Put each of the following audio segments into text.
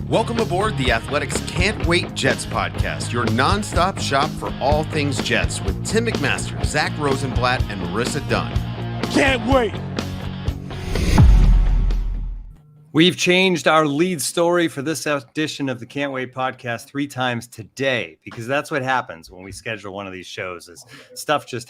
Welcome aboard the Athletics Can't Wait Jets podcast, your nonstop shop for all things Jets with Tim McMaster, Zack Rosenblatt, and Marissa Dunn. Can't wait. We've changed our lead story for this edition of the Can't Wait podcast 3 times today, because that's what happens when we schedule one of these shows is stuff just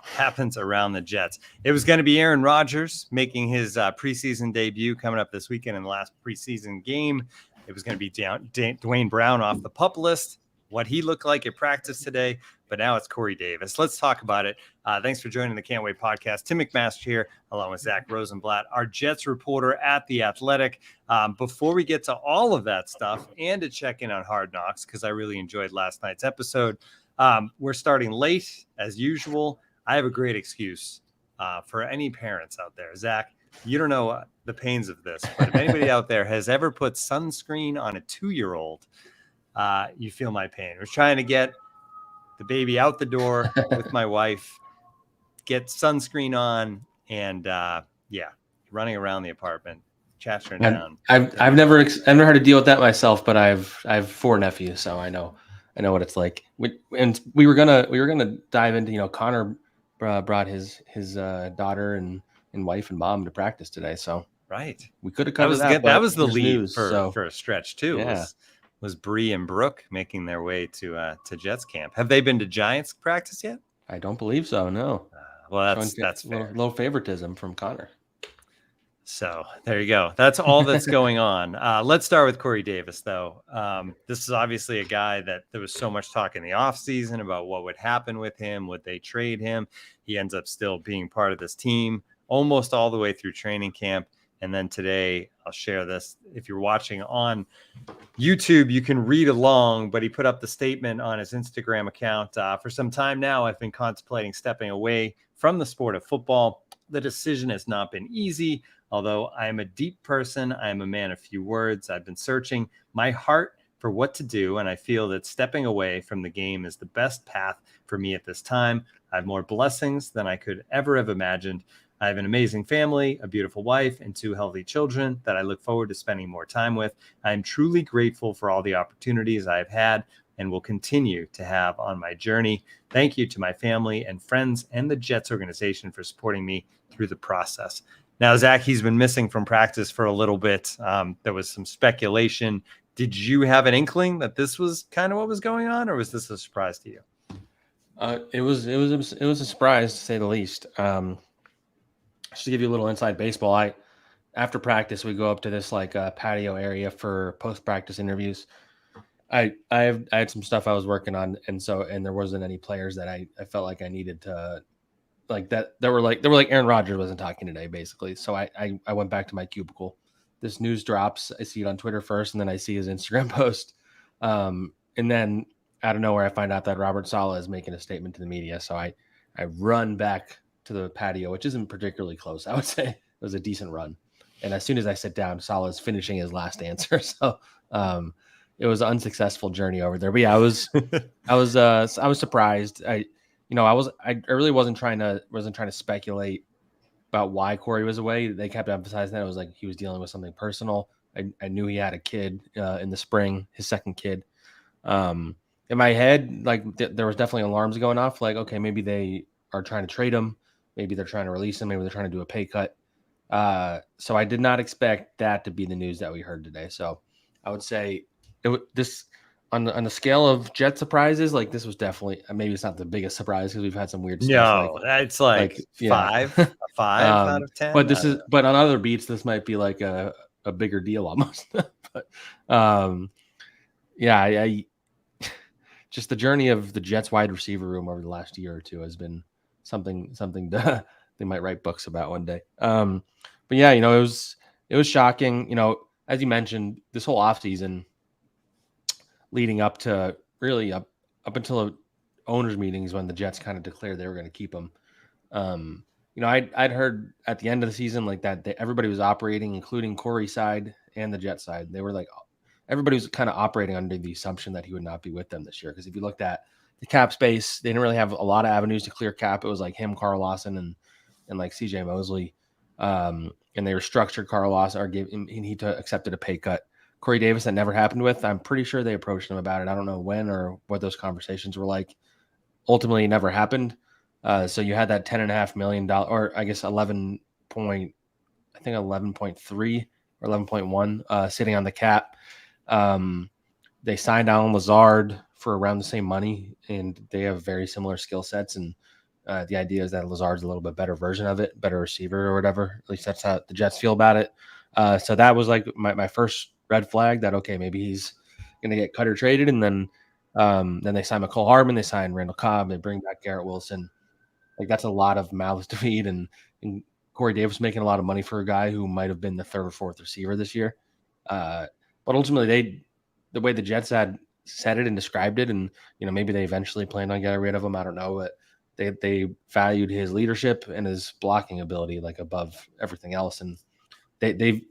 happens around the Jets. It was going to be Aaron Rodgers making his preseason debut coming up this weekend in the last preseason game. It was going to be Duane Brown off the PUP list, what he looked like at practice today, but now it's Corey Davis. Let's talk about it. Thanks for joining the Can't Wait podcast. Tim McMaster here, along with Zack Rosenblatt, our Jets reporter at The Athletic. Before we get to all of that stuff and to check in on Hard Knocks, because I really enjoyed last night's episode, we're starting late as usual. I have a great excuse for any parents out there. Zack, you don't know the pains of this, but if anybody out there has ever put sunscreen on a 2-year-old, you feel my pain. We're trying to get the baby out the door with my wife, get sunscreen on, and running around the apartment, chattering down. I've never had to deal with that myself, but I've 4 nephews, so I know what it's like. We were gonna dive into, Connor brought his daughter and wife and mom to practice today, so right, we could have covered that. That was the lead news, for a stretch too. Yeah. Was Bree and Brooke making their way to Jets camp? Have they been to Giants practice yet? I don't believe so. No. Well, that's fair. Low favoritism from Connor. So there you go. That's all that's going on. Let's start with Corey Davis, though. This is obviously a guy that there was so much talk in the offseason about what would happen with him. Would they trade him? He ends up still being part of this team almost all the way through training camp. And then today, I'll share this. If you're watching on YouTube, you can read along, but he put up the statement on his Instagram account. For some time now, I've been contemplating stepping away from the sport of football. The decision has not been easy. Although I am a deep person, I am a man of few words. I've been searching my heart for what to do, and I feel that stepping away from the game is the best path for me at this time. I have more blessings than I could ever have imagined. I have an amazing family, a beautiful wife, and 2 healthy children that I look forward to spending more time with. I am truly grateful for all the opportunities I have had and will continue to have on my journey. Thank you to my family and friends and the Jets organization for supporting me through the process. Now, Zack, he's been missing from practice for a little bit. There was some speculation. Did you have an inkling that this was kind of what was going on, or was this a surprise to you? It was a surprise, to say the least. Just to give you a little inside baseball, after practice we go up to this patio area for post-practice interviews. I had some stuff I was working on, and there wasn't any players that I felt like I needed to that were like Aaron Rodgers wasn't talking today, basically. So I went back to my cubicle. This news drops. I see it on Twitter first, and then I see his Instagram post. And then out of nowhere, I find out that Robert Saleh is making a statement to the media. So I run back to the patio, which isn't particularly close. I would say it was a decent run. And as soon as I sit down, Saleh is finishing his last answer. So it was an unsuccessful journey over there. But yeah, I was surprised. I really wasn't trying to speculate about why Corey was away. They kept emphasizing that it was like he was dealing with something personal. I knew he had a kid in the spring, his second kid. In my head, there was definitely alarms going off. Like, okay, maybe they are trying to trade him. Maybe they're trying to release him. Maybe they're trying to do a pay cut. So I did not expect that to be the news that we heard today. So I would say this on the scale of Jet surprises, this was definitely, maybe it's not the biggest surprise because we've had some weird stuff. No, it's like 5 out of 10. But on other beats, this might be a bigger deal almost. But I just the journey of the Jets wide receiver room over the last year or two has been something they might write books about one day. But yeah, it was shocking. As you mentioned, this whole offseason leading up to really up until owners meetings when the Jets kind of declared they were going to keep him. I'd heard at the end of the season that everybody was operating, including Corey's side and the Jet side. They were everybody was kind of operating under the assumption that he would not be with them this year. Because if you looked at the cap space, they didn't really have a lot of avenues to clear cap. It was him, Carl Lawson, and CJ Mosley. And they restructured Carl Lawson, and he accepted a pay cut. Corey Davis that never happened with. I'm pretty sure they approached him about it. I don't know when or what those conversations were like. Ultimately, it never happened. So you had that $10.5 million, or I guess 11.3 or 11.1 sitting on the cap. They signed Alan Lazard for around the same money, and they have very similar skill sets. And the idea is that Lazard's a little bit better version of it, better receiver or whatever. At least that's how the Jets feel about it. So that was like my first red flag that, okay, maybe he's going to get cut or traded. And then they sign McCole Hardman, they sign Randall Cobb, they bring back Garrett Wilson. Like, that's a lot of mouths to feed. And Corey Davis making a lot of money for a guy who might have been the third or fourth receiver this year. But ultimately, the way the Jets had said it and described it, and maybe they eventually planned on getting rid of him, I don't know, but they valued his leadership and his blocking ability like above everything else. And the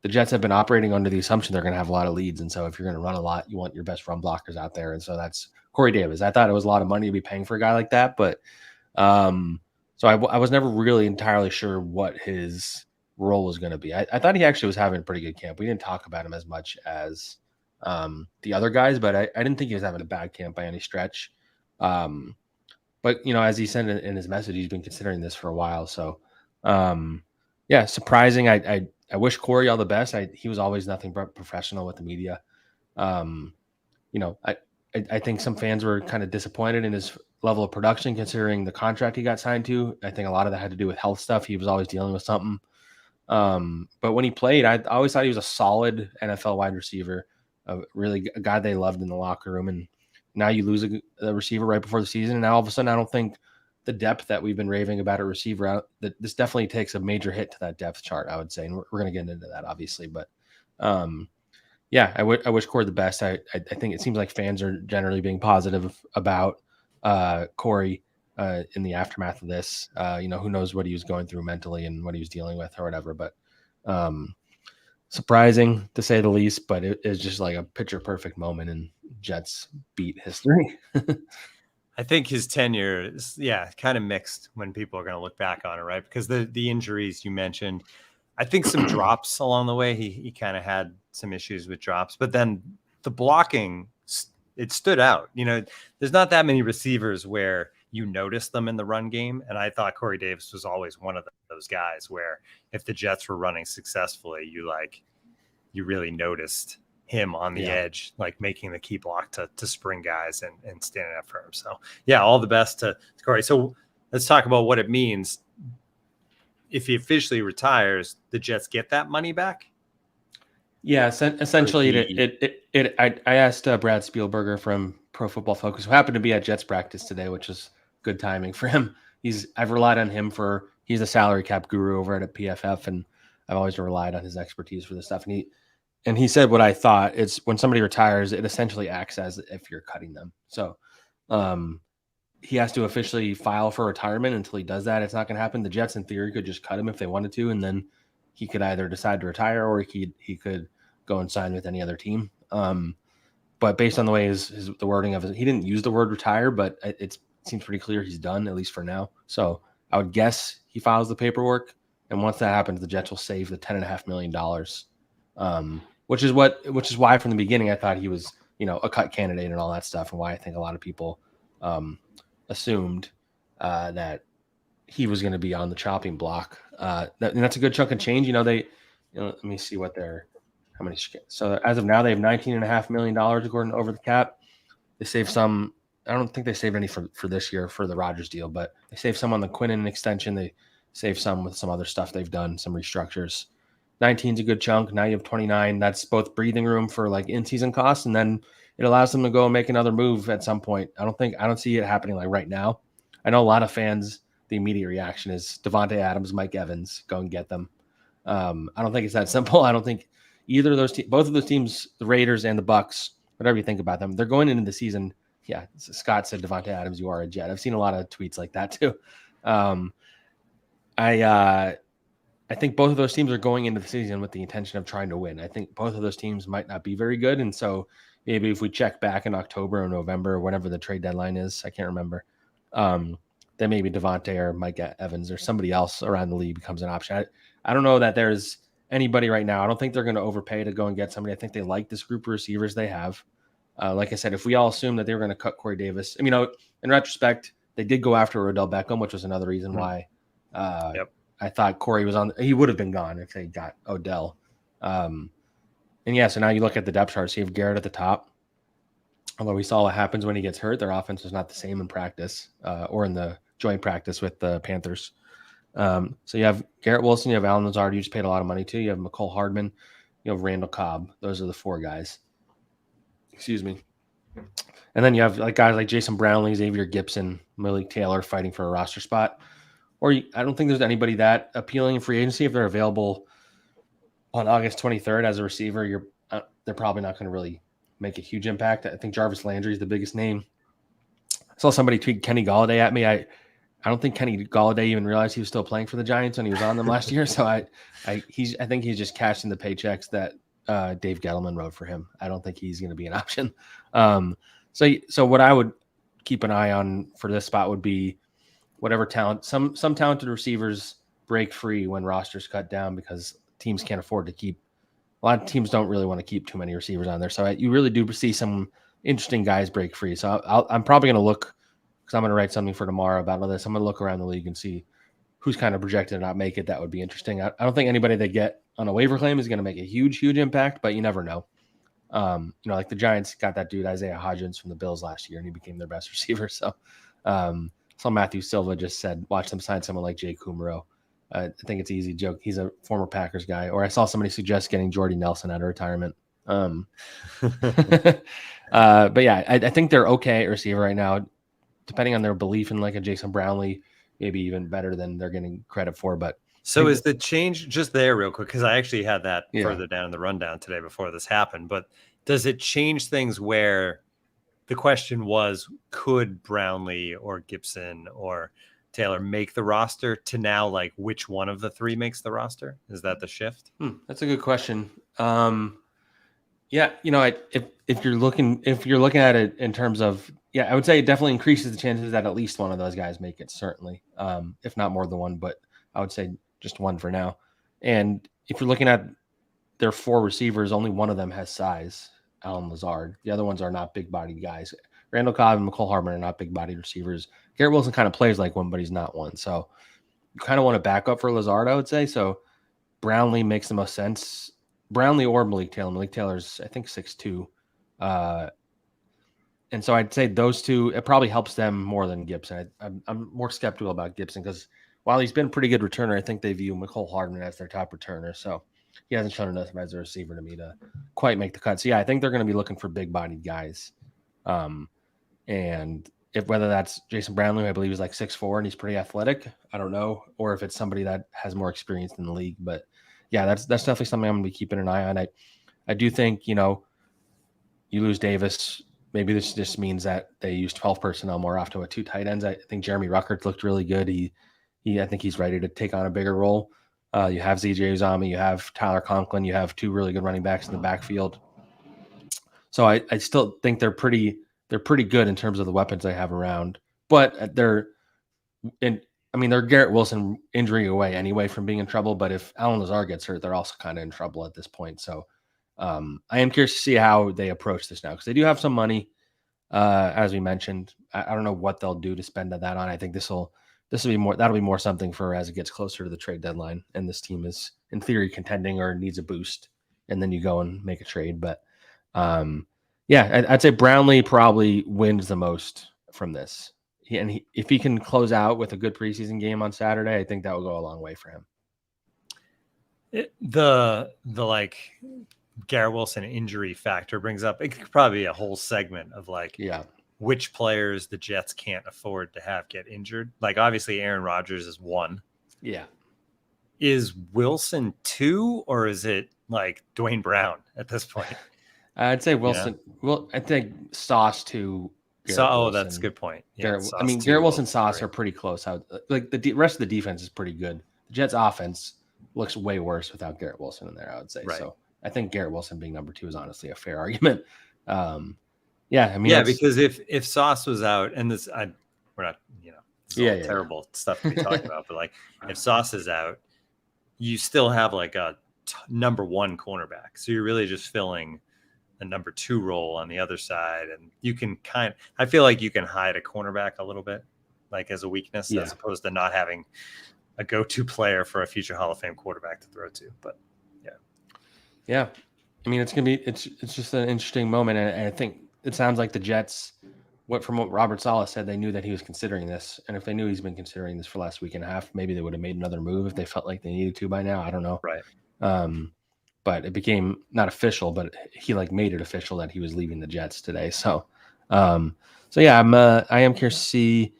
Jets have been operating under the assumption they're going to have a lot of leads, and so if you're going to run a lot, you want your best run blockers out there, and so that's Corey Davis. I thought it was a lot of money to be paying for a guy like that, but so I was never really entirely sure what his role was going to be. I thought he actually was having a pretty good camp. We didn't talk about him as much as the other guys, but I didn't think he was having a bad camp by any stretch. But as he said in his message, he's been considering this for a while. So yeah, surprising. I wish Corey all the best. He was always nothing but professional with the media. I think some fans were kind of disappointed in his level of production considering the contract he got signed to. I think a lot of that had to do with health stuff. He was always dealing with something. But when he played, I always thought he was a solid NFL wide receiver, a guy they loved in the locker room. And now you lose a receiver right before the season. And now all of a sudden, I don't think the depth that we've been raving about a receiver out, that this definitely takes a major hit to that depth chart, I would say. And we're going to get into that, obviously. But yeah, I wish Corey the best. I think it seems like fans are generally being positive about Corey in the aftermath of this. Who knows what he was going through mentally and what he was dealing with or whatever. But surprising to say the least, but it is just like a picture perfect moment in Jets beat history. I think his tenure is, kind of mixed when people are going to look back on it, right? Because the injuries you mentioned, I think some drops along the way. He kind of had some issues with drops, but then the blocking, it stood out. There's not that many receivers where you notice them in the run game. And I thought Corey Davis was always one of those guys where if the Jets were running successfully, you really noticed him on the edge, like making the key block to spring guys and standing up for him. So yeah, all the best to Corey. So let's talk about what it means. If he officially retires, the Jets get that money back? Yeah, essentially, I asked Brad Spielberger from Pro Football Focus, who happened to be at Jets practice today, which is good timing for him. I've relied on him he's a salary cap guru over at PFF, and I've always relied on his expertise for this stuff. And he said what I thought. It's when somebody retires, it essentially acts as if you're cutting them. So he has to officially file for retirement. Until he does that, it's not going to happen. The Jets, in theory, could just cut him if they wanted to, and then he could either decide to retire or he could go and sign with any other team. But based on the way the wording of it, he didn't use the word retire, but it seems pretty clear he's done, at least for now. So I would guess he files the paperwork, and once that happens, the Jets will save the $10.5 million, which is why from the beginning I thought he was a cut candidate and all that stuff, and why I think a lot of people assumed that he was going to be on the chopping block. And that's a good chunk of change. Let me see how many. So as of now, they have $19.5 million according to Over the Cap. They saved some. I don't think they saved any for this year for the Rodgers deal, but they saved some on the Quinnen extension. They saved some with some other stuff they've done, some restructures. 19 is a good chunk. Now you have 29. That's both breathing room for like in-season costs, and then it allows them to go and make another move at some point. I don't see it happening like right now. I know a lot of fans, the immediate reaction is Devontae Adams, Mike Evans, go and get them. I don't think it's that simple. I don't think either of those both of those teams, the Raiders and the Bucks, whatever you think about them, they're going into the season. Yeah, Scott said Devontae Adams, you are a Jet. I've seen a lot of tweets like that too. I think both of those teams are going into the season with the intention of trying to win. I think both of those teams might not be very good. And so maybe if we check back in October or November, or whenever the trade deadline is, I can't remember, then maybe Devontae or Mike Evans or somebody else around the league becomes an option. I don't know that there's anybody right now. I don't think they're going to overpay to go and get somebody. I think they like this group of receivers they have. Like I said, if we all assume that they were going to cut Corey Davis, I mean, in retrospect, they did go after Odell Beckham, which was another reason why I thought Corey was on. He would have been gone if they got Odell. And yeah, so now you look at the depth chart. So you have Garrett at the top. Although we saw what happens when he gets hurt, their offense is not the same in practice or in the joint practice with the Panthers. So you have Garrett Wilson, you have Allen Lazard, you just paid a lot of money to. You have McCole Hardman, you have Randall Cobb. Those are the 4 guys. Excuse me. And then you have guys like Jason Brownlee, Xavier Gipson, Malik Taylor fighting for a roster spot. I don't think there's anybody that appealing in free agency. If they're available on August 23rd as a receiver, they're probably not going to really make a huge impact. I think Jarvis Landry is the biggest name. I saw somebody tweet Kenny Golladay at me. I don't think Kenny Golladay even realized he was still playing for the Giants when he was on them last year. So I think he's just cashing the paychecks that Dave Gettleman wrote for him. I don't think he's going to be an option. So what I would keep an eye on for this spot would be whatever talent. Some talented receivers break free when rosters cut down because teams can't afford to keep. A lot of teams don't really want to keep too many receivers on there. So you really do see some interesting guys break free. So I'm probably going to look, because I'm going to write something for tomorrow about all this. I'm going to look around the league and see who's kind of projected to not make it. That would be interesting. I don't think anybody they get on a waiver claim is going to make a huge impact, but you never know. Like the Giants got that dude Isaiah Hodgins from the Bills last year, and he became their best receiver. So Matthew Silva just said, watch them sign someone like Jay Kumaro. I think it's an easy joke. He's a former Packers guy. Or I saw somebody suggest getting Jordy Nelson out of retirement. But yeah, I think they're okay at receiver right now, depending on their belief in like a Jason Brownlee, maybe even better than they're getting credit for. But so is the change just there real quick? Because I actually had that further down in the rundown today before this happened. But does it change things where the question was, could Brownlee or Gibson or Taylor make the roster, to now like which one of the 3 makes the roster? Is that the shift? That's a good question. Yeah, if you're looking at it in terms of, I would say it definitely increases the chances that at least one of those guys make it, certainly, if not more than one, but I would say just one for now. And if you're looking at their 4 receivers, only one of them has size, Allen Lazard. The other ones are not big-bodied guys. Randall Cobb and McCole Hardman are not big-bodied receivers. Garrett Wilson kind of plays like one, but he's not one. So you kind of want to back up for Lazard, I would say. So Brownlee makes the most sense. Brownlee or Malik Taylor. Malik Taylor's, I think, 6'2". And so I'd say those 2, it probably helps them more than Gibson. I'm more skeptical about Gibson because while he's been a pretty good returner, I think they view McCole Hardman as their top returner. So he hasn't shown enough as a receiver to me to quite make the cut. So, I think they're going to be looking for big-bodied guys. And whether that's Jason Brownlee, who I believe is like 6'4", and he's pretty athletic, I don't know, or if it's somebody that has more experience in the league. But yeah, that's definitely something I'm going to be keeping an eye on. I do think, you lose Davis. Maybe this just means that they use 12 personnel more often with 2 tight ends. I think Jeremy Ruckert looked really good. I think he's ready to take on a bigger role. You have ZJ Uzami, you have Tyler Conklin, you have 2 really good running backs in the backfield. So I still think they're pretty good in terms of the weapons they have around. But they're Garrett Wilson injury away anyway from being in trouble. But if Allen Lazard gets hurt, they're also kind of in trouble at this point. So I am curious to see how they approach this now, because they do have some money, as we mentioned. I don't know what they'll do to spend that on. I think that'll be more something for as it gets closer to the trade deadline, and this team is in theory contending or needs a boost, and then you go and make a trade. But I'd say Brownlee probably wins the most from this. If he can close out with a good preseason game on Saturday, I think that will go a long way for him. The Garrett Wilson injury factor brings up, it could probably be a whole segment of which players the Jets can't afford to have get injured. Like obviously Aaron Rodgers is 1. Yeah. Is Wilson 2, or is it like Duane Brown at this point? I'd say Wilson. Yeah. Well, I think Sauce 2. That's a good point. Yeah, Garrett Wilson and Sauce are pretty close. The rest of the defense is pretty good. The Jets offense looks way worse without Garrett Wilson in there, I would say. Right. So I think Garrett Wilson being number 2 is honestly a fair argument. Because if Sauce was out, and we're not, terrible stuff to be talking about, but if Sauce is out, you still have a number one cornerback. So you're really just filling the number 2 role on the other side. And you can I feel like you can hide a cornerback a little bit, like as a weakness, as opposed to not having a go-to player for a future Hall of Fame quarterback to throw to. But yeah. I mean, it's just an interesting moment. And I think it sounds like the Jets, from what Robert Saleh said, they knew that he was considering this. And if they knew he's been considering this for the last week and a half, maybe they would have made another move if they felt like they needed to by now. I don't know. Right. But it became not official, but he made it official that he was leaving the Jets today. So, yeah, I am curious to see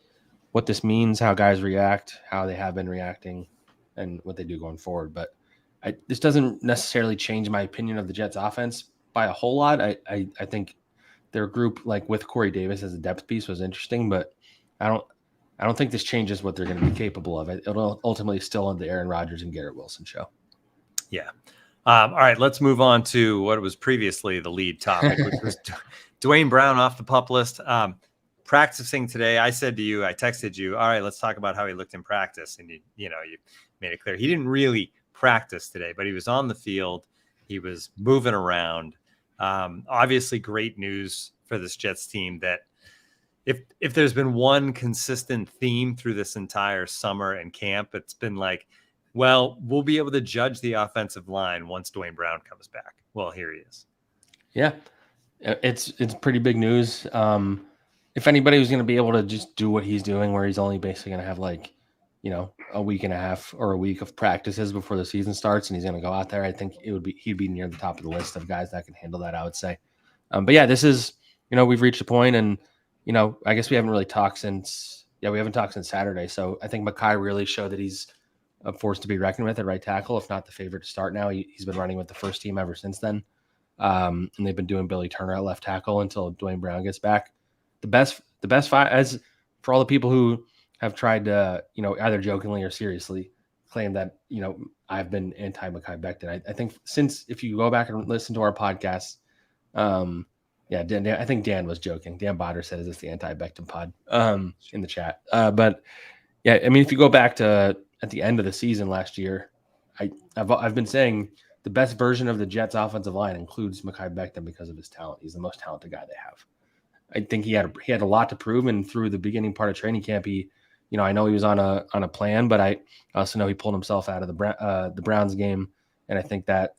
what this means, how guys react, how they have been reacting, and what they do going forward. But this doesn't necessarily change my opinion of the Jets offense by a whole lot. I think their group, with Corey Davis as a depth piece, was interesting, but I don't think this changes what they're going to be capable of. It'll ultimately still end the Aaron Rodgers and Garrett Wilson show. Yeah. All right, let's move on to what was previously the lead topic, which was Duane Brown off the PUP list. Practicing today, I said to you, I texted you, all right, let's talk about how he looked in practice. And you made it clear he didn't really practice today, but he was on the field. He was moving around. Obviously great news for this Jets team that if there's been one consistent theme through this entire summer and camp, it's been well, we'll be able to judge the offensive line once Duane Brown comes back. Well, here he is. Yeah, it's pretty big news. If anybody was going to be able to just do what he's doing, where he's only basically going to have a week and a half or a week of practices before the season starts, and he's going to go out there, I think he'd be near the top of the list of guys that can handle that, I would say. But yeah, this is, we've reached a point, and I guess we haven't really talked since Saturday. So I think Mekhi really showed that he's a force to be reckoned with at right tackle, if not the favorite to start now. He's been running with the first team ever since then. And they've been doing Billy Turner at left tackle until Duane Brown gets back. The best five, as for all the people who have tried to, either jokingly or seriously claim that, I've been anti-Mekhi Becton. I think if you go back and listen to our podcast, Dan, I think Dan was joking. Dan Botter said, is this the anti-Becton pod in the chat? But yeah, I mean, if you go back to at the end of the season last year, I've been saying the best version of the Jets offensive line includes Mekhi Becton because of his talent. He's the most talented guy they have. I think he had a lot to prove, and through the beginning part of training camp, I know he was on a plan, but I also know he pulled himself out of the Browns game, and I think that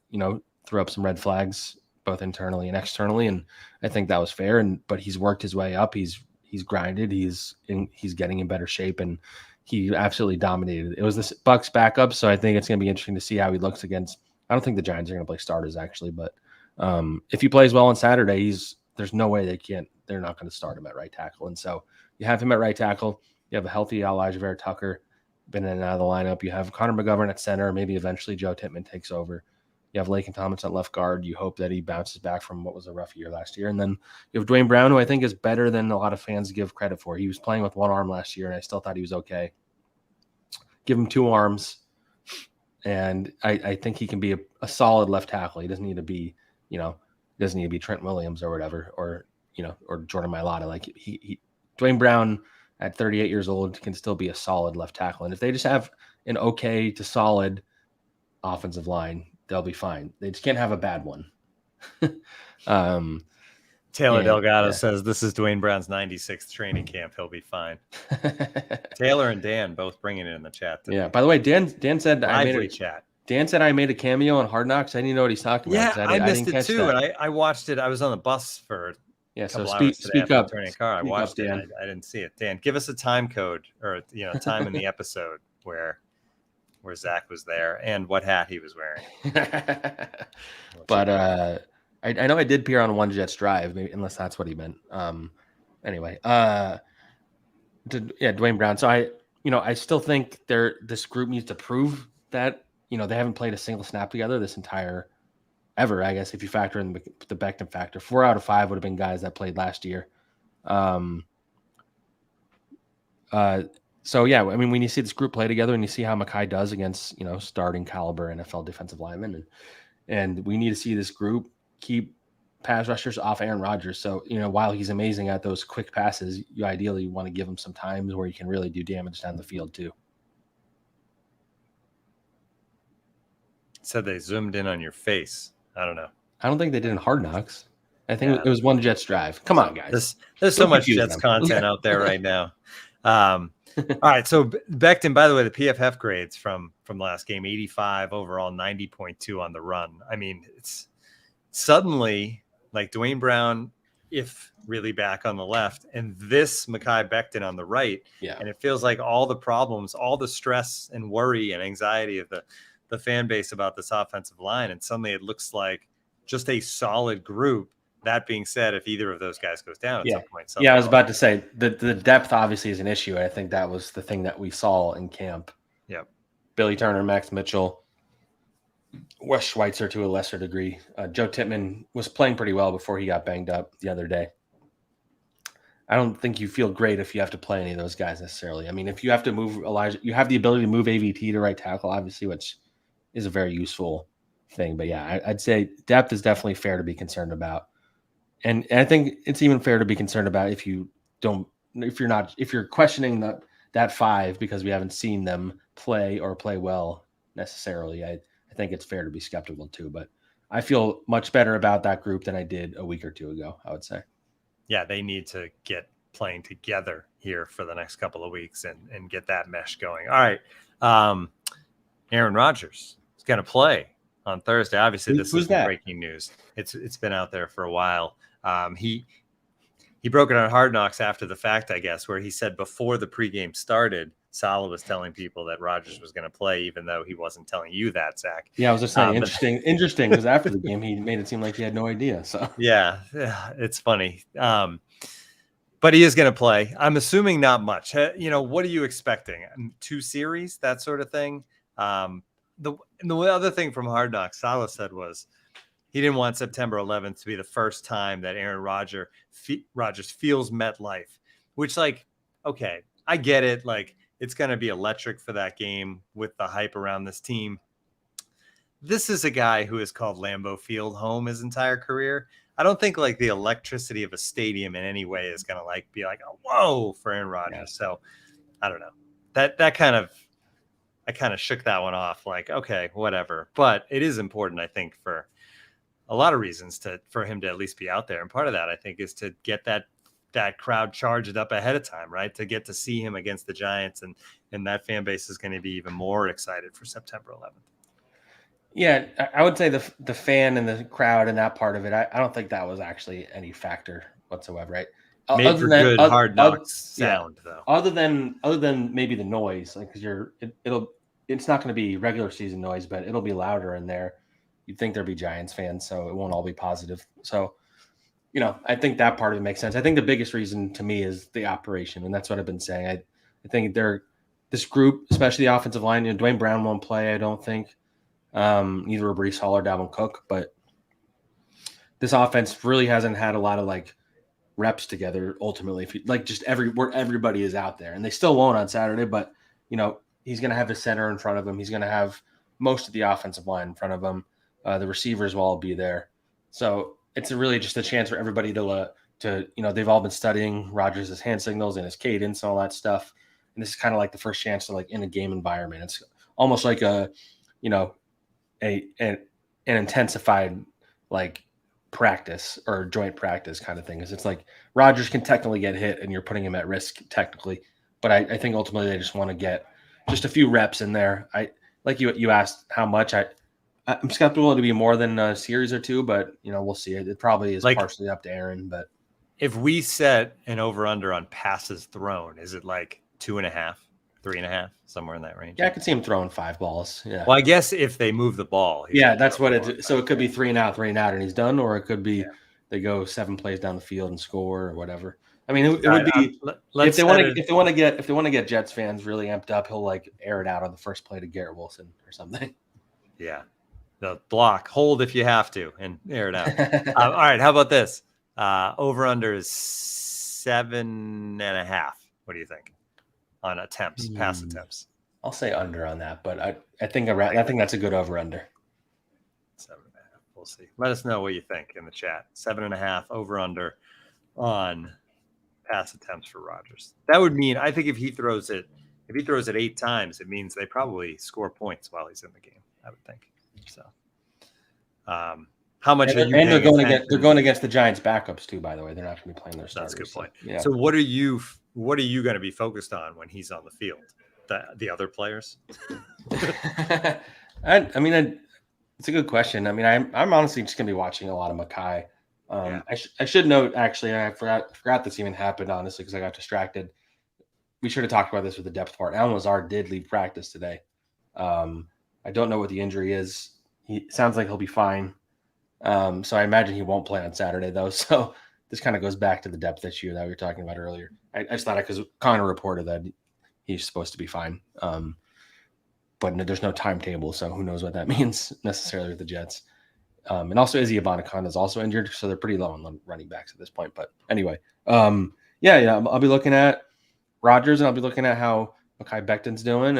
threw up some red flags both internally and externally, and I think that was fair. But he's worked his way up. He's grinded. He's getting in better shape, and he absolutely dominated. It was the Bucks backup, so I think it's going to be interesting to see how he looks against. I don't think the Giants are going to play starters actually, but if he plays well on Saturday, there's no way they're not going to start him at right tackle. And so you have him at right tackle. You have a healthy Elijah Vera Tucker been in and out of the lineup. You have Connor McGovern at center. Maybe eventually Joe Tippmann takes over. You have Laken Thomas at left guard. You hope that he bounces back from what was a rough year last year. And then you have Duane Brown, who I think is better than a lot of fans give credit for. He was playing with one arm last year, and I still thought he was okay. Give him two arms, and I think he can be a solid left tackle. He doesn't need to be, Trent Williams or whatever, or Jordan Mailata. Duane Brown at 38 years old can still be a solid left tackle. And if they just have an okay to solid offensive line, they'll be fine. They just can't have a bad one. Taylor Delgado says this is Duane Brown's 96th training camp. He'll be fine. Taylor and Dan both bringing it in the chat today. Yeah. By the way, Dan said chat. Dan said I made a cameo on Hard Knocks. I didn't even know what he's talking about. Yeah, I missed it too, that. And I watched it. I was on the bus for a couple hours today speak up. Turning a car. I watched it. I didn't see it. Dan, give us a time code or time in the episode where Zach was there and what hat he was wearing. But I know I did peer on One Jets Drive, maybe, unless that's what he meant. Anyway, Duane Brown. So I still think this group needs to prove that they haven't played a single snap together this entire ever. I guess if you factor in the Becton factor, 4 out of 5 would have been guys that played last year. So yeah, I mean, when you see this group play together and you see how Mekhi does against starting caliber NFL defensive linemen, and we need to see this group keep pass rushers off Aaron Rodgers. So, while he's amazing at those quick passes, you ideally want to give him some times where he can really do damage down the field too. said they zoomed in on your face. I don't know. I don't think they did in Hard Knocks. I think it was one Jets drive. Come on, guys. There's so much Jets content out there right now. All right, so Becton, by the way, the PFF grades from last game, 85 overall, 90.2 on the run. I mean, it's suddenly like Duane Brown, if really back on the left, and this Mekhi Becton on the right. Yeah. And it feels like all the problems, all the stress and worry and anxiety of the fan base about this offensive line. And suddenly it looks like just a solid group. That being said, if either of those guys goes down at some point. Yeah, I was about to say the depth obviously is an issue. I think that was the thing that we saw in camp. Yep. Billy Turner, Max Mitchell, Wes Schweitzer to a lesser degree. Joe Tippmann was playing pretty well before he got banged up the other day. I don't think you feel great if you have to play any of those guys necessarily. I mean, if you have to move Elijah, you have the ability to move AVT to right tackle, obviously, which is a very useful thing. But yeah, I'd say depth is definitely fair to be concerned about. And I think it's even fair to be concerned about if you're questioning that five because we haven't seen them play well necessarily. I think it's fair to be skeptical too, but I feel much better about that group than I did a week or two ago, I would say. Yeah, they need to get playing together here for the next couple of weeks and get that mesh going. All right. Aaron Rodgers is going to play on Thursday. Obviously, this is breaking news. It's been out there for a while. He broke it on Hard Knocks after the fact, I guess, where he said before the pregame started, Saleh was telling people that Rodgers was going to play, even though he wasn't telling you that, Zach. Yeah, I was just saying interesting because after the game, he made it seem like he had no idea. So yeah, it's funny. But he is going to play. I'm assuming not much. What are you expecting? 2 series, that sort of thing. The other thing from Hard Knocks, Saleh said was he didn't want September 11th to be the first time that Aaron Rodgers feels MetLife, which, like, okay, I get it. Like, it's going to be electric for that game with the hype around this team. This is a guy who has called Lambeau Field home his entire career. I don't think like the electricity of a stadium in any way is going to be like, a whoa for Aaron Rodgers. Yeah. So I don't know I kind of shook that one off. Like, okay, whatever. But it is important, I think, for a lot of reasons for him to at least be out there. And part of that, I think, is to get that crowd charged up ahead of time, right? To get to see him against the Giants, and that fan base is going to be even more excited for September 11th. Yeah, I would say the fan and the crowd and that part of it, I don't think that was actually any factor whatsoever, right? Made for good Hard Knocks sound, though. Other than maybe the noise, like because it's not going to be regular season noise, but it'll be louder in there. You'd think there'd be Giants fans, so it won't all be positive. So, I think that part of it makes sense. I think the biggest reason to me is the operation, and that's what I've been saying. I think this group, especially the offensive line, Duane Brown won't play, I don't think. Neither Breece Hall or Dalvin Cook, but this offense really hasn't had a lot of like reps together. Ultimately, if you like just where everybody is out there, and they still won't on Saturday, but he's going to have his center in front of him. He's going to have most of the offensive line in front of him. The receivers will all be there, so it's really just a chance for everybody to they've all been studying Rodgers' hand signals and his cadence and all that stuff, and this is kind of like the first chance to in a game environment. It's almost like an intensified like practice or joint practice kind of thing. Because it's like Rodgers can technically get hit and you're putting him at risk technically, but I think ultimately they just want to get just a few reps in there. You asked how much. I'm skeptical it'll be more than a series or two, but we'll see. It probably is partially up to Aaron. But if we set an over under on passes thrown, is it like 2.5? 3.5, somewhere in that range? Yeah, I could see him throwing 5 balls. Yeah. Well, I guess if they move the ball. Yeah, that's what it is. So it could be 3 and out, and he's done, or it could be they go 7 plays down the field and score or whatever. I mean, it would be if they want to get Jets fans really amped up, he'll like air it out on the first play to Garrett Wilson or something. Yeah, the block, hold if you have to, and air it out. All right, how about this? Over under is 7.5. What do you think? On attempts, pass attempts. I'll say under on that, but I think that's a good over under. 7.5. We'll see. Let us know what you think in the chat. 7.5 over under on pass attempts for Rodgers. That would mean, I think if he throws it 8 times, it means they probably score points while he's in the game, I would think. So, how much are you? And they're going against the Giants' backups too. By the way, they're not going to be playing their starters. That's a good point. So, yeah. So what are you going to be focused on when he's on the field? The other players? I mean, it's a good question. I mean, I'm honestly just going to be watching a lot of Mekhi. I should note, actually, I forgot this even happened, honestly, because I got distracted. We should have talked about this with the depth part. Allen Lazard did leave practice today. I don't know what the injury is. He sounds like he'll be fine. So I imagine he won't play on Saturday, though. So this kind of goes back to the depth issue that we were talking about earlier. I just thought because Connor reported that he's supposed to be fine. But there's no timetable, so who knows what that means necessarily with the Jets. And also Izzy Abanikanda is also injured, so they're pretty low on running backs at this point. But anyway, I'll be looking at Rodgers, and I'll be looking at how Mekhi Becton's doing,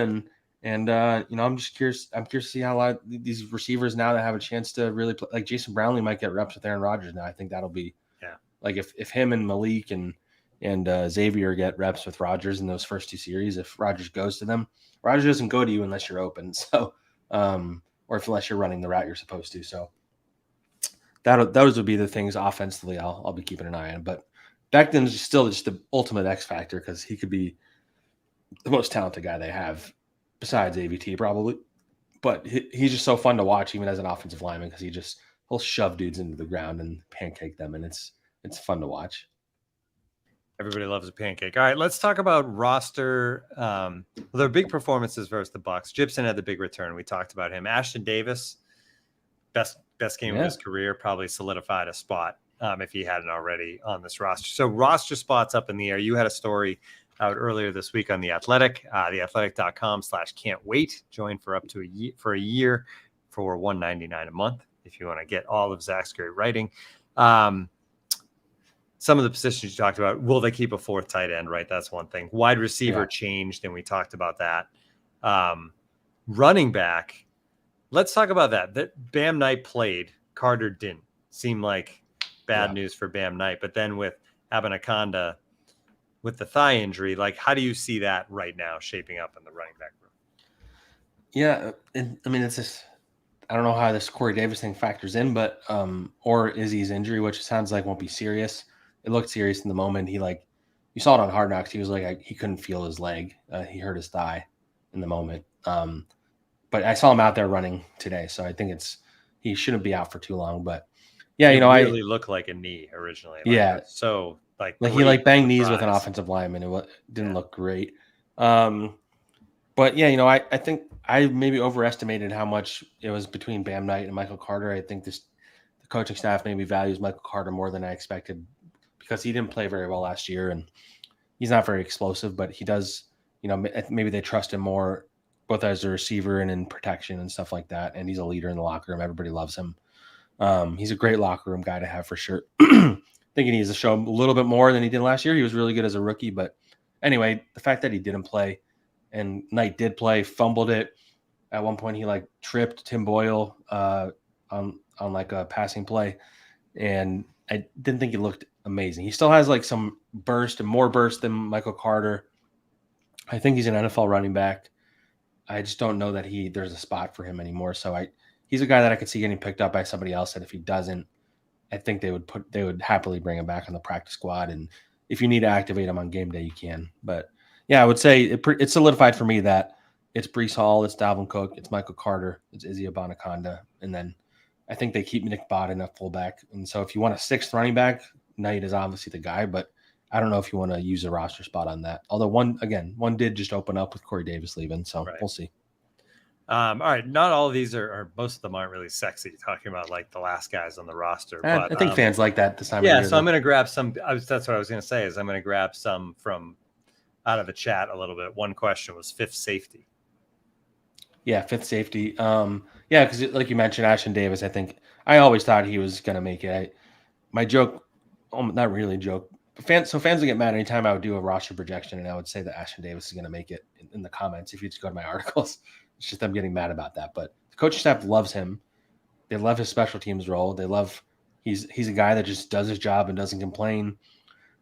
and I'm just curious. I'm curious to see how a lot of these receivers now that have a chance to really play. Like Jason Brownlee might get reps with Aaron Rodgers now. I think that'll be like if him and Malik and Xavier get reps with Rodgers in those first two series. If Rodgers goes to them, Rodgers doesn't go to you unless you're open. So, or unless you're running the route you're supposed to. So those would be the things offensively I'll be keeping an eye on. But Becton's still just the ultimate X factor because he could be the most talented guy they have besides AVT probably. But he's just so fun to watch even as an offensive lineman because he'll shove dudes into the ground and pancake them, and it's fun to watch. Everybody loves a pancake. All right, let's talk about roster. Their big performances versus the Bucs. Gibson had the big return. We talked about him. Ashton Davis, best game of his career, probably solidified a spot if he hadn't already on this roster. So roster spots up in the air. You had a story out earlier this week on The Athletic, theathletic.com/can't wait. Join for up to a year for $199 a month if you want to get all of Zach's great writing. Some of the positions you talked about, will they keep a fourth tight end, right? That's one thing. Wide receiver changed, and we talked about that. Running back, let's talk about that. That Bam Knight played, Carter didn't. Seemed like bad news for Bam Knight. But then with Abanikanda, with the thigh injury, like how do you see that right now shaping up in the running back room? Yeah, I mean, it's just I don't know how this Corey Davis thing factors in, but or Izzy's injury, which sounds like won't be serious. It looked serious in the moment. You saw it on Hard Knocks. He was like, he couldn't feel his leg. He hurt his thigh in the moment. But I saw him out there running today. So I think he shouldn't be out for too long, but yeah, it really looked like a knee originally. So he banged knees with an offensive lineman. It didn't look great. But yeah, I think I maybe overestimated how much it was between Bam Knight and Michael Carter. I think the coaching staff maybe values Michael Carter more than I expected because he didn't play very well last year and he's not very explosive, but he does, maybe they trust him more both as a receiver and in protection and stuff like that. And he's a leader in the locker room. Everybody loves him. He's a great locker room guy to have for sure. I think he needs to show a little bit more than he did last year. He was really good as a rookie, but anyway, the fact that he didn't play and Knight did play, fumbled it. At one point, he tripped Tim Boyle on a passing play, and I didn't think he looked amazing. He still has some burst and more burst than Michael Carter. I think he's an NFL running back. I just don't know that there's a spot for him anymore. So he's a guy that I could see getting picked up by somebody else. And if he doesn't, I think they would happily bring him back on the practice squad. And if you need to activate him on game day, you can. But yeah, I would say it's solidified for me that it's Breece Hall, it's Dalvin Cook, it's Michael Carter, it's Izzy Abanikanda, and then I think they keep Nick Bodden at fullback. And so if you want a sixth running back, Knight is obviously the guy, but I don't know if you want to use a roster spot on that. Although one did just open up with Corey Davis leaving, so We'll see. All right, not all of these are most of them aren't really sexy. Talking about the last guys on the roster, but I think fans like that this time. Yeah, so I'm going to grab some. That's what I was going to say. Is I'm going to grab some from out of the chat a little bit. One question was fifth safety. Yeah, fifth safety. Yeah, because like you mentioned, Ashton Davis. I think I always thought he was going to make it. My joke, not really a joke. Fans would get mad anytime I would do a roster projection, and I would say that Ashton Davis is going to make it in the comments. If you just go to my articles, it's just them getting mad about that. But the coaching staff loves him. They love his special teams role. They love he's a guy that just does his job and doesn't complain.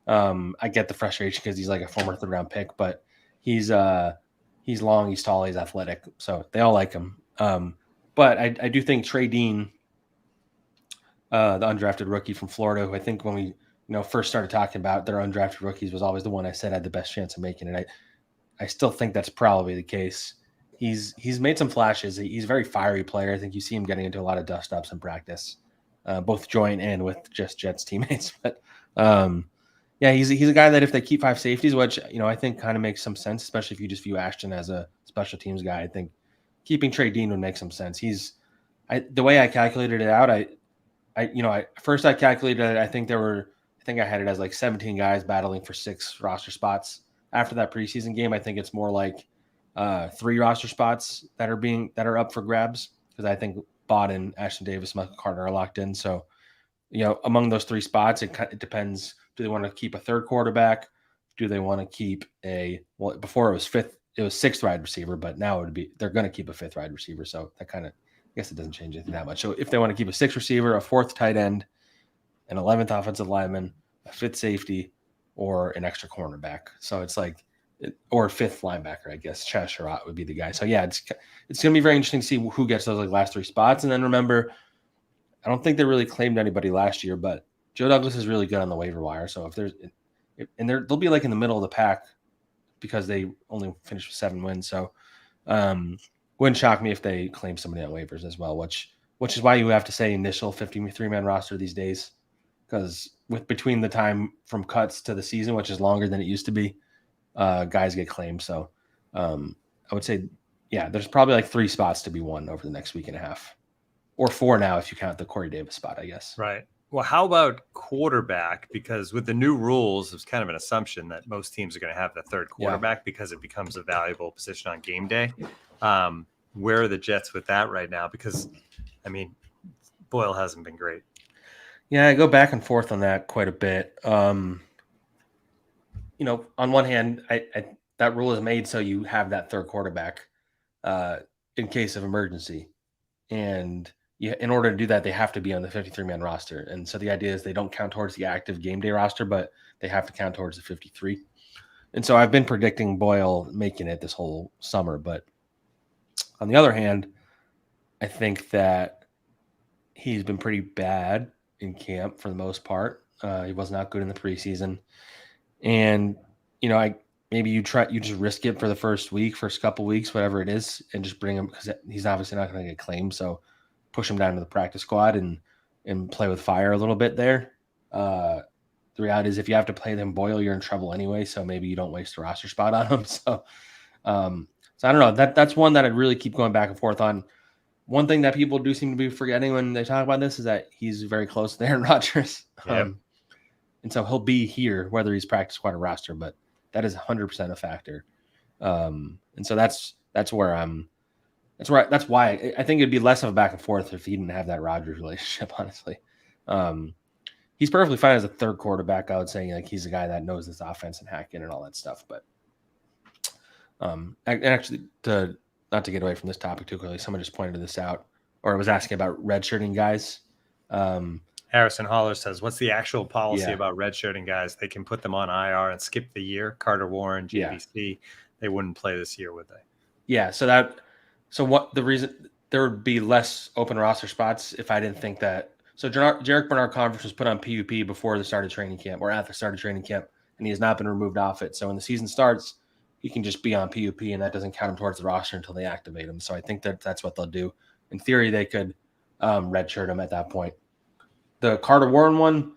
I get the frustration because he's a former third round pick, but he's long, he's tall, he's athletic, so they all like him. But But I do think Trey Dean, the undrafted rookie from Florida, who I think when we first started talking about their undrafted rookies was always the one I said had the best chance of making it. I still think that's probably the case. He's made some flashes. He's a very fiery player. I think you see him getting into a lot of dust ups in practice, both joint and with just Jets teammates. But yeah, he's a guy that if they keep 5 safeties, which I think kind of makes some sense, especially if you just view Ashton as a special teams guy. I think keeping Trey Dean would make some sense. The way I calculated it out, I calculated it. I think I had it as like 17 guys battling for 6 roster spots. After that preseason game, I think it's more like 3 roster spots that are up for grabs, because I think Bodden, Ashton Davis, Michael Carter are locked in. So, among those 3 spots, it depends. Do they want to keep a third quarterback? Do they want to keep before it was 6th wide receiver, but now they're going to keep a 5th wide receiver. So that kind of, I guess it doesn't change anything that much. So if they want to keep a 6th receiver, a 4th tight end, an 11th offensive lineman, a 5th safety, or an extra cornerback. So it's like, or a 5th linebacker, I guess. Chaz Surratt would be the guy. So yeah, it's going to be very interesting to see who gets those last 3 spots. And then remember, I don't think they really claimed anybody last year, but Joe Douglas is really good on the waiver wire. So they'll be like in the middle of the pack because they only finished with 7 wins. So wouldn't shock me if they claim somebody on waivers as well, which is why you have to say initial 53-man roster these days, because between the time from cuts to the season, which is longer than it used to be, guys get claimed. So I would say, yeah, there's probably like 3 spots to be won over the next week and a half, or 4 now if you count the Corey Davis spot, I guess. Right. Well, how about quarterback? Because with the new rules, it's kind of an assumption that most teams are going to have the 3rd quarterback because it becomes a valuable position on game day. Where are the Jets with that right now? Because, I mean, Boyle hasn't been great. Yeah, I go back and forth on that quite a bit. On one hand, that rule is made so you have that 3rd quarterback in case of emergency. And in order to do that, they have to be on the 53-man roster. And so the idea is they don't count towards the active game day roster, but they have to count towards the 53. And so I've been predicting Boyle making it this whole summer. But on the other hand, I think that he's been pretty bad in camp for the most part. He was not good in the preseason. And, maybe you just risk it for the first couple weeks, whatever it is, and just bring him, because he's obviously not going to get claimed. So push him down to the practice squad and play with fire a little bit there. The reality is if you have to play them Boyle, you're in trouble anyway. So maybe you don't waste a roster spot on him. So I don't know. That's one that I'd really keep going back and forth on. One thing that people do seem to be forgetting when they talk about this is that he's very close to Aaron Rodgers. Yep. And so he'll be here, whether he's practice squad or roster, but that is 100% a factor. And so that's why I think it'd be less of a back and forth if he didn't have that Rodgers relationship, honestly. He's perfectly fine as a 3rd quarterback. I would say like he's a guy that knows this offense and hack in and all that stuff. But and actually, not to get away from this topic too quickly, someone just pointed this out, or was asking about redshirting guys. Harrison Holler says, what's the actual policy about redshirting guys? They can put them on IR and skip the year. Carter Warren, JVC, they wouldn't play this year, would they? Yeah. So what the reason there would be less open roster spots if I didn't think that. So Jarek Bernard Conference was put on PUP before the start of training camp, or at the start of training camp, and he has not been removed off it. So when the season starts, he can just be on PUP, and that doesn't count him towards the roster until they activate him. So I think that's what they'll do. In theory, they could redshirt him at that point. The Carter Warren one,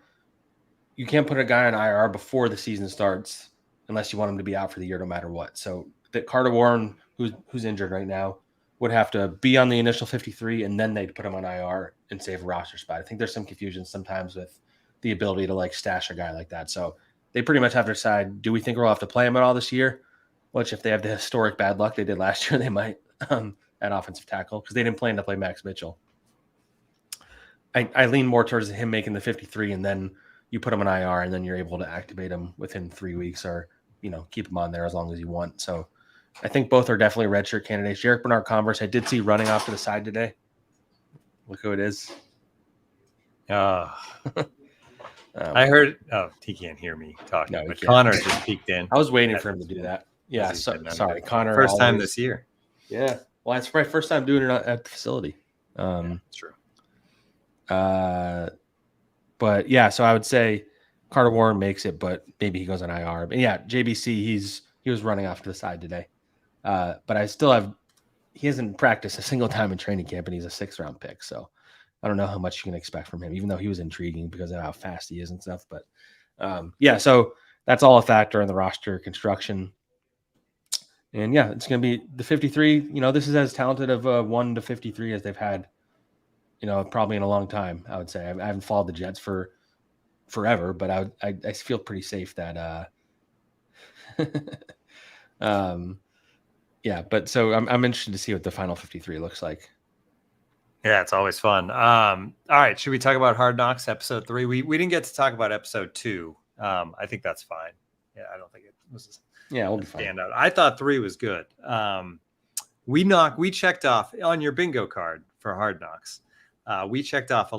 you can't put a guy on IR before the season starts unless you want him to be out for the year no matter what. So that Carter Warren, who's injured right now, would have to be on the initial 53, and then they'd put him on IR and save a roster spot. I think there's some confusion sometimes with the ability to stash a guy like that. So they pretty much have to decide, do we think we'll have to play him at all this year? Which if they have the historic bad luck they did last year, they might at offensive tackle, because they didn't plan to play Max Mitchell. I lean more towards him making the 53, and then you put him on IR, and then you're able to activate him within 3 weeks, or keep him on there as long as you want. So I think both are definitely redshirt candidates. Jarek Bernard Converse, I did see running off to the side today. Look who it is. I heard. Oh, he can't hear me talking. No, but Connor just peeked in. I was waiting for him to do that. Yeah, sorry, Connor. First time this year. Yeah, well, it's my first time doing it at the facility. True. But yeah, so I would say Carter Warren makes it, but maybe he goes on IR. But yeah, JBC, he was running off to the side today. But I still have, he hasn't practiced a single time in training camp, and he's a 6th-round pick. So I don't know how much you can expect from him, even though he was intriguing because of how fast he is and stuff. But yeah, so that's all a factor in the roster construction. And yeah, it's going to be the 53. This is as talented of a 1 to 53 as they've had, probably in a long time, I would say. I haven't followed the Jets for forever, but I feel pretty safe that yeah, but so I'm interested to see what the final 53 looks like. Yeah, it's always fun. All right, should we talk about Hard Knocks episode 3? We didn't get to talk about episode 2. I think that's fine. Yeah, I don't think it was we'll be fine. Standout. I thought 3 was good. We checked off on your bingo card for Hard Knocks. We checked off a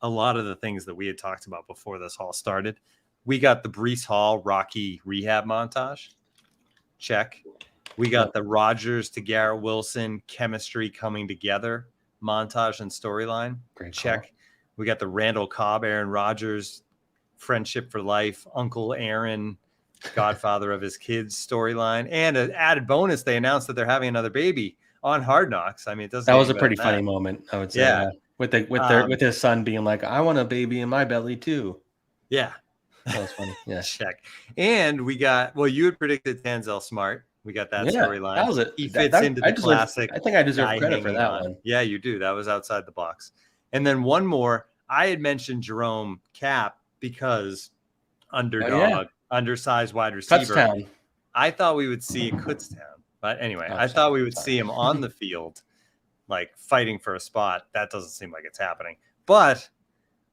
lot of the things that we had talked about before this all started. We got the Breece Hall Rocky rehab montage. Check. We got the Rodgers to Garrett Wilson chemistry coming together montage and storyline. Great check. Call. We got the Randall Cobb, Aaron Rodgers friendship for life, Uncle Aaron, godfather of his kids storyline, and an added bonus. They announced that they're having another baby on Hard Knocks. I mean, it doesn't. That was a pretty funny moment, I would say. Yeah. With his son being like, "I want a baby in my belly too." Yeah, that was funny. Yeah, check. And we got you had predicted Denzel Smart. We got that storyline. That was it. He fits into the classic. I think I deserve credit for that one. Yeah, you do. That was outside the box. And then one more. I had mentioned Jerome Cap because underdog, undersized wide receiver. Kutztown. I thought we would see Kutztown. But anyway, I thought we would see him on the field, like fighting for a spot. That doesn't seem like it's happening. But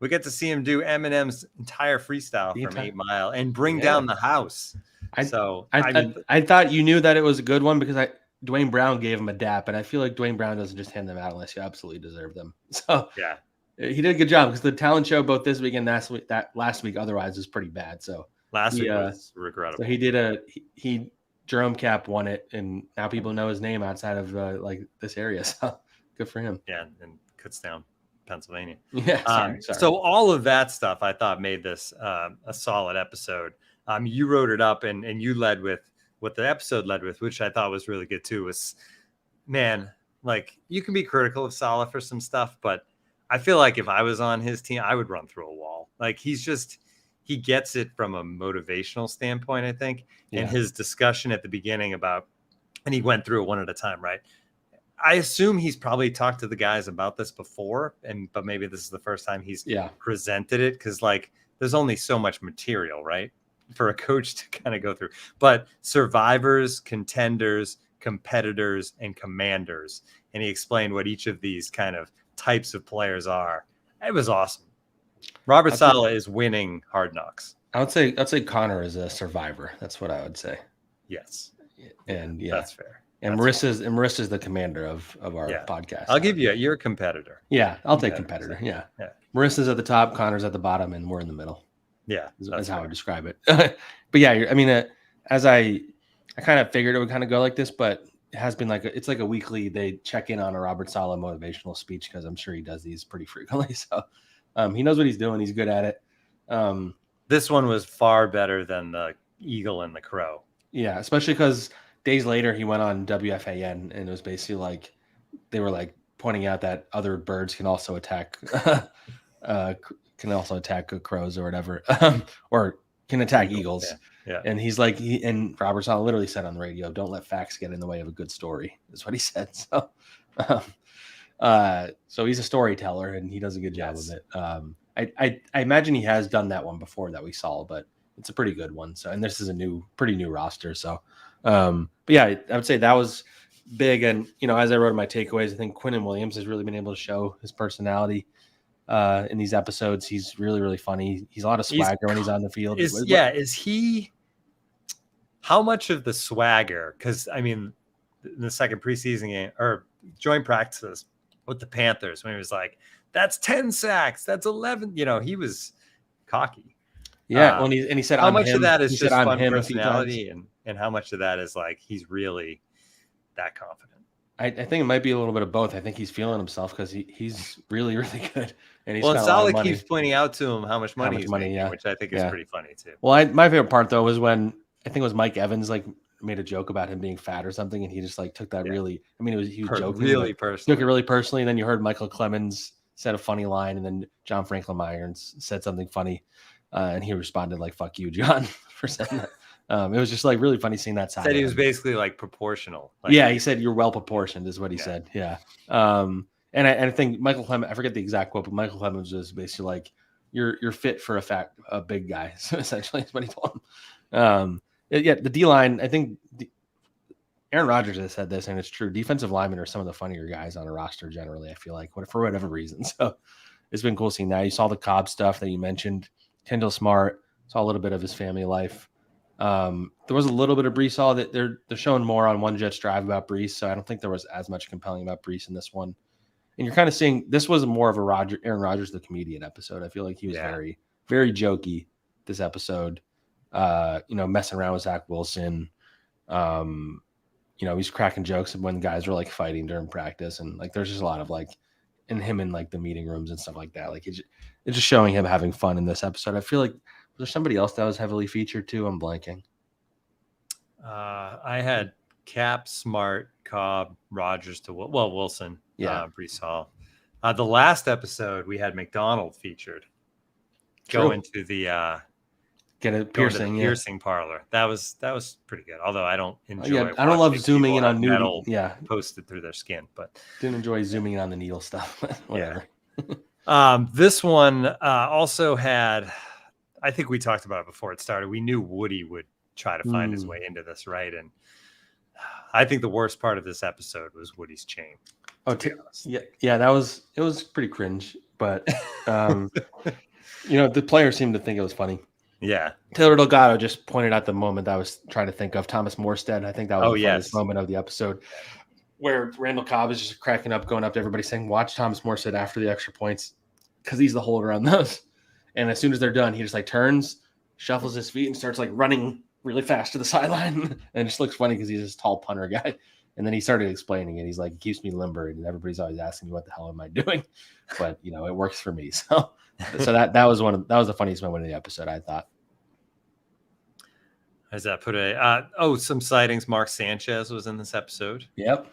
we get to see him do Eminem's entire freestyle from 8 Mile and bring down the house. I thought you knew that it was a good one because Duane Brown gave him a dap, and I feel like Duane Brown doesn't just hand them out unless you absolutely deserve them. So yeah, he did a good job because the talent show both this week and last week otherwise was pretty bad. So last week was regrettable. So he did Jerome Cap won it, and now people know his name outside of like this area. So good for him. Yeah, and Kutztown, Pennsylvania. Yeah. Sorry. So all of that stuff I thought made this a solid episode. You wrote it up and you led with what the episode led with, which I thought was really good too, was, man, like you can be critical of Saleh for some stuff, but I feel like if I was on his team, I would run through a wall. Like he gets it from a motivational standpoint, I think. Yeah. And his discussion at the beginning about, and he went through it one at a time, right? I assume he's probably talked to the guys about this before, but maybe this is the first time he's presented it, because like there's only so much material, right, for a coach to kind of go through. But survivors, contenders, competitors, and commanders, and he explained what each of these kind of types of players are. It was awesome. Robert Saleh is winning Hard Knocks. I'd say Connor is a survivor. That's what I would say. Yes, and that's fair. And Marissa's the commander of our podcast. I'll give you you're a competitor. Yeah, I'll take competitor. Yeah. Marissa's at the top, Connor's at the bottom, and we're in the middle. Yeah, that's how I would describe it. But yeah, I mean, as I kind of figured it would kind of go like this, but it has been it's like a weekly. They check in on a Robert Saleh motivational speech because I'm sure he does these pretty frequently. So he knows what he's doing. He's good at it. This one was far better than the Eagle and the Crow. Yeah, especially because days later he went on WFAN and it was basically like they were like pointing out that other birds can also attack crows or whatever, or can attack eagles. Yeah. And he's like, and Robert Saleh literally said on the radio, "Don't let facts get in the way of a good story," is what he said. So, so he's a storyteller and he does a good job of it. I imagine he has done that one before that we saw, but it's a pretty good one. So, and this is pretty new roster. So, but yeah, I would say that was big. And, as I wrote in my takeaways, I think Quinnen Williams has really been able to show his personality in these episodes. He's really, really funny. He's a lot of swagger when he's on the field. Is he, how much of the swagger? Because I mean, in the second preseason game or joint practices with the Panthers, when he was like, "That's 10 sacks, that's 11," he was cocky. Yeah, and he said, how much of that is just fun personality, and how much of that is like he's really that confident? I think it might be a little bit of both. I think he's feeling himself because he's really, really good. And he's Well, got and a lot of Saleh money. keeps pointing out to him how much money he's making, which I think is pretty funny too. Well, my favorite part though was when I think it was Mike Evans like made a joke about him being fat or something, and he just like took that really. I mean, he was joking, really personally. Took it really personally. And then you heard Michael Clemens said a funny line, and then John Franklin Myers said something funny, and he responded like "fuck you, John," for saying that. It was just like really funny seeing that side. Said he was basically like proportional. Like, he said you're well proportioned is what he said. Yeah. And I think Michael Clemens, I forget the exact quote, but Michael Clemens was basically like you're fit for a big guy. So essentially is what he told him. The D line, I think Aaron Rodgers has said this, and it's true. Defensive linemen are some of the funnier guys on a roster generally, I feel like, for whatever reason. So it's been cool seeing that. You saw the Cobb stuff that you mentioned. Kendall Smart, saw a little bit of his family life. There was a little bit of Brees Hall that they're showing more on One Jets Drive about Brees, so I don't think there was as much compelling about Brees in this one. And you're kind of seeing this was more of a Aaron Rodgers the comedian episode. I feel like he was very, very jokey this episode. Messing around with Zach Wilson. He's cracking jokes when guys were like fighting during practice, and like there's just a lot of like in him in like the meeting rooms and stuff like that. Like it's just showing him having fun in this episode. I feel like was there somebody else that was heavily featured too? I'm blanking. I had Cap, Smart, Cobb, Rodgers Wilson, Brees Hall. The last episode we had McDonald featured. Go into the get a piercing, piercing parlor. That was pretty good. Although I don't enjoy. I don't love zooming in on metal posted through their skin, but didn't enjoy zooming in on the needle stuff. Whatever. This one also had. I think we talked about it before it started. We knew Woody would try to find his way into this, right? And I think the worst part of this episode was Woody's chain. It was pretty cringe, but the players seemed to think it was funny. Yeah. Taylor Delgado just pointed out the moment I was trying to think of, Thomas Morstead. I think that was the funniest moment of the episode where Randall Cobb is just cracking up, going up to everybody saying, watch Thomas Morstead after the extra points because he's the holder on those. And as soon as they're done, he just like turns, shuffles his feet, and starts like running really fast to the sideline. And it just looks funny because he's this tall punter guy. And then he started explaining it. He's like, it keeps me limber, and everybody's always asking me, what the hell am I doing? But it works for me. So that was the funniest moment of the episode, I thought. Does that put some sightings? Mark Sanchez was in this episode. Yep.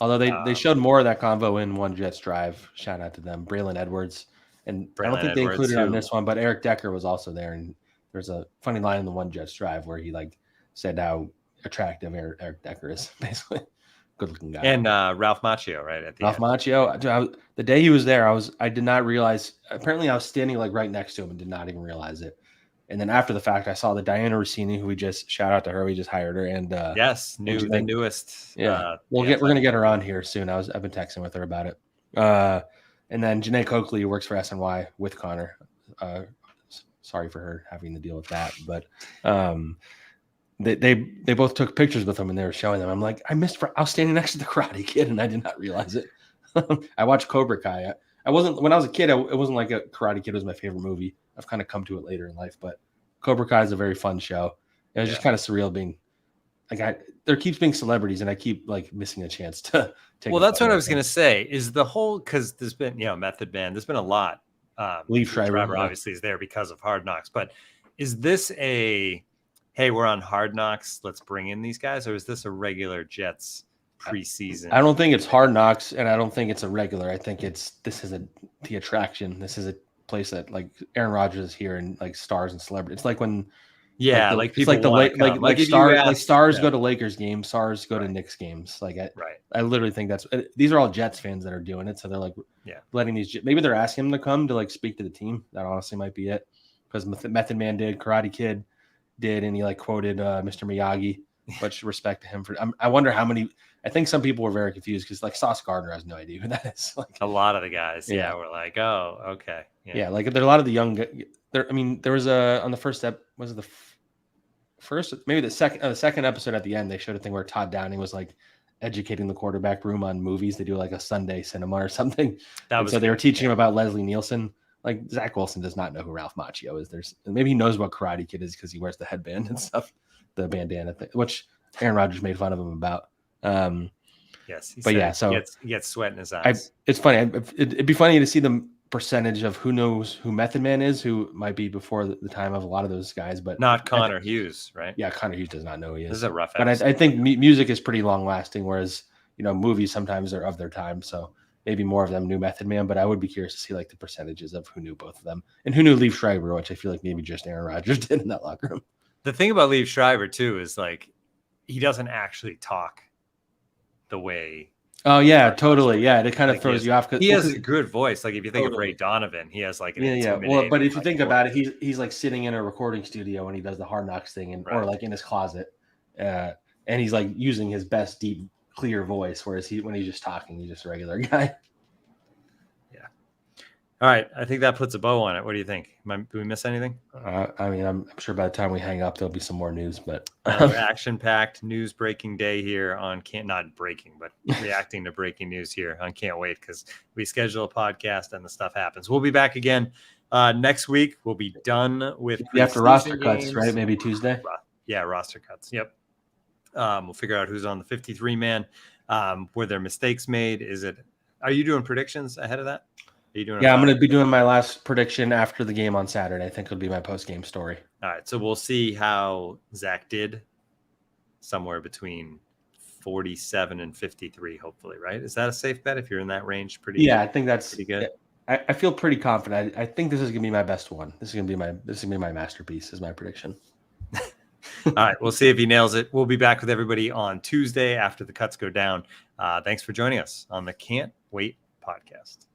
Although they showed more of that convo in One Jets Drive. Shout out to them. Braylon Edwards. And I don't think they included it on this one, but Eric Decker was also there. And there's a funny line in the One Jets Drive where he like said how attractive Eric Decker is, basically. Good looking guy. And Ralph Macchio, right? At the Ralph Macchio. The day he was there, I did not realize. Apparently, I was standing like right next to him and did not even realize it. And then after the fact, I saw the Diana Rossini, who we just shout out to her. We just hired her, and the newest. Yeah, we're gonna get her on here soon. I've been texting with her about it. And then Janae Coakley, who works for SNY with Connor. Sorry for her having to deal with that, but they both took pictures with him and they were showing them. I'm like, I was standing next to the Karate Kid and I did not realize it. I watched Cobra Kai. When I was a kid, it wasn't like a Karate Kid was my favorite movie. I've kind of come to it later in life, but Cobra Kai is a very fun show. It was just kind of surreal being like there keeps being celebrities and I keep like missing a chance to take. Well, that's what I was going to say is the whole, because there's been, Method Man, there's been a lot. Leaf Schreiber obviously is there because of Hard Knocks, but is this hey, we're on Hard Knocks, let's bring in these guys, or is this a regular Jets preseason? I don't think it's Hard Knocks, and I don't think it's a regular. I think this is the attraction. This is a place that like Aaron Rodgers is here and like stars and celebrities. It's like when stars go to Lakers games, stars go to Knicks games. Like I literally think these are all Jets fans that are doing it. So they're like letting these, maybe they're asking him to come to like speak to the team. That honestly might be it, because Method Man did, Karate Kid did, and he like quoted Mr. Miyagi. Much respect to him for. I wonder how many. I think some people were very confused because like Sauce Gardner has no idea who that is. Like a lot of the guys, were like, oh, okay, like there are a lot of the young. There was on the first step. Was it the first? Maybe the second episode at the end. They showed a thing where Todd Downing was like educating the quarterback room on movies. They do like a Sunday cinema or something. So they were teaching him about Leslie Nielsen. Like Zach Wilson does not know who Ralph Macchio is. Maybe he knows what Karate Kid is because he wears the headband and stuff, the bandana thing, which Aaron Rodgers made fun of him about. Yes. But yeah, so he gets sweat in his eyes. It's funny. It'd be funny to see the percentage of who knows who Method Man is, who might be before the time of a lot of those guys, but not Connor Hughes, right? Yeah, Connor Hughes does not know who he is. This is a rough but I think music is pretty long lasting, whereas movies sometimes are of their time. So maybe more of them knew Method Man, but I would be curious to see like the percentages of who knew both of them and who knew Liev Schreiber, which I feel like maybe just Aaron Rodgers did in that locker room. The thing about Liev Schreiber too is like he doesn't actually talk the way. Oh yeah, totally. Yeah, it kind of throws you off. He has a good voice. Like if you think of Ray Donovan, he has like an Well, but if you think about it, he's like sitting in a recording studio when he does the Hard Knocks thing, or like in his closet, and he's like using his best deep, clear voice. Whereas when he's just talking, he's just a regular guy. Yeah. All right, I think that puts a bow on it. What do you think? Did we miss anything? I mean, I'm sure by the time we hang up, there'll be some more news. But action-packed news breaking day here on not breaking, but reacting to breaking news here on Can't Wait, because we schedule a podcast and the stuff happens. We'll be back again next week. We'll be done with after roster cuts, right? Maybe Tuesday. Yeah, roster cuts. Yep. We'll figure out who's on the 53-man. Were there mistakes made? Are you doing predictions ahead of that? Yeah, I'm going to be doing my last prediction after the game on Saturday. I think it'll be my post-game story. All right, so we'll see how Zach did somewhere between 47 and 53, hopefully, right? Is that a safe bet if you're in that range? I think that's pretty good. I feel pretty confident. I think this is going to be my best one. This is going to be my masterpiece, is my prediction. All right, we'll see if he nails it. We'll be back with everybody on Tuesday after the cuts go down. Thanks for joining us on the Can't Wait podcast.